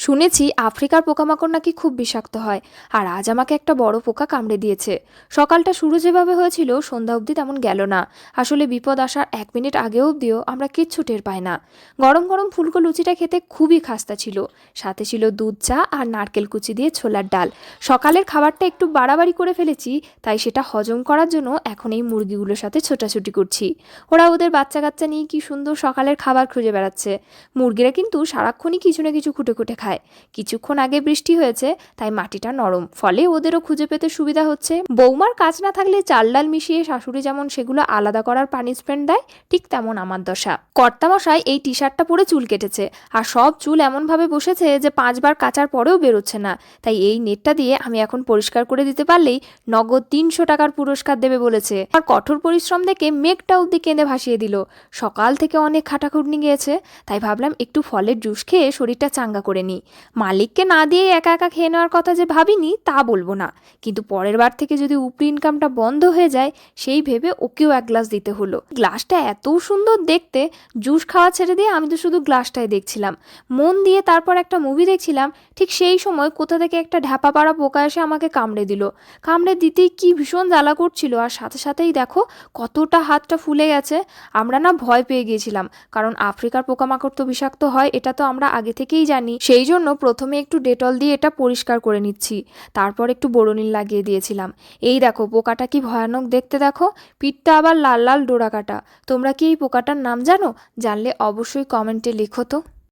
শুনেছি আফ্রিকার পোকামাকড় নাকি খুব বিষাক্ত হয়। আর আজ আমাকে একটা বড় পোকা কামড়ে দিয়েছে। সকালটা শুরু যেভাবে হয়েছিল সন্ধ্যা অবধি তেমন গেল না। আসলে বিপদ আসার 1 মিনিট আগে অবধিও আমরা কিচ্ছু টের পাই না। গরম গরম ফুলকো লুচিটা খেতে খুবই খাস্তা ছিল। সাথে ছিল দুধ চা আর নারকেল কুচি দিয়ে ছোলার ডাল। সকালের খাবারটা একটু বাড়াবাড়ি করে ফেলেছি, তাই সেটা হজম করার জন্য এখন এই মুরগিগুলোর সাথে ছোটাছুটি করছি। ওরা ওদের বাচ্চা কাচ্চা নিয়ে কি সুন্দর সকালের খাবার খুঁজে বেড়াচ্ছে। মুরগিরা কিন্তু সারাক্ষণই কিছু না কিছু খুঁটে খুঁটে খায়। কিছুক্ষণ আগে বৃষ্টি হয়েছে, তাই মাটিটা নরম, ফলে ওদেরও খুঁজে পেতে সুবিধা হচ্ছে। বৌমার কাজ না থাকলে চাল ডাল মিশিয়ে শাশুড়ি যেমন সেগুলো আলাদা করার পানিশমেন্ট দেয়, ঠিক তেমন আমার দশা। কর্তামশাই এই টি শার্টটা পরে চুল কেটেছে, আর সব চুল এমনভাবে বসেছে যে 5বার কাচার পরেও বেরোচ্ছে না। তাই এই নেটটা দিয়ে আমি এখন পরিষ্কার করে দিতে পারলেই নগদ 300 টাকার পুরস্কার দেবে বলেছে। আর কঠোর পরিশ্রম দেখে মেঘটা অব্দি কেঁদে ভাসিয়ে দিল। সকাল থেকে অনেক খাটাখাটনি গিয়েছে, তাই ভাবলাম একটু ফলের জুস খেয়ে শরীরটা চাঙ্গা করে নিই। মালিককে না দিয়ে একা একা খেয়ে নেওয়ার কথা যে ভাবিনি তা বলবো না, কিন্তু পরের বার থেকে যদি উপরি ইনকামটা বন্ধ হয়ে যায় সেই ভেবে ওকেও এক গ্লাস দিতে হলো। গ্লাসটা এত সুন্দর দেখতে, জুস খাওয়া ছেড়ে দিয়ে আমি তো শুধু গ্লাসটাই দেখছিলাম মন দিয়ে। তারপর একটা মুভি দেখছিলাম, ঠিক সেই সময় কোথা থেকে একটা ঢ্যাপা পাড়া পোকা এসে আমাকে কামড়ে দিল। কামড়ে দিতেই কি ভীষণ জ্বালা করছিল, আর সাথে সাথেই দেখো কতটা হাতটা ফুলে গেছে। আমরা না ভয় পেয়ে গিয়েছিলাম, কারণ আফ্রিকার পোকামাকড় তো বিষাক্ত হয়, এটা তো আমরা আগে থেকেই জানি। সেই জন্য প্রথমে একটু ডেটল দিয়ে এটা পরিষ্কার করে নিচ্ছি, তারপর একটু বোরোনিল লাগিয়ে দিয়েছিলাম। এই দেখো পোকাটা কি ভয়ানক দেখতে, দেখো পিঠটা আবার লাল লাল ডোরা কাটা। তোমরা কি এই পোকাটার নাম জানো? জানলে অবশ্যই কমেন্টে লিখো তো।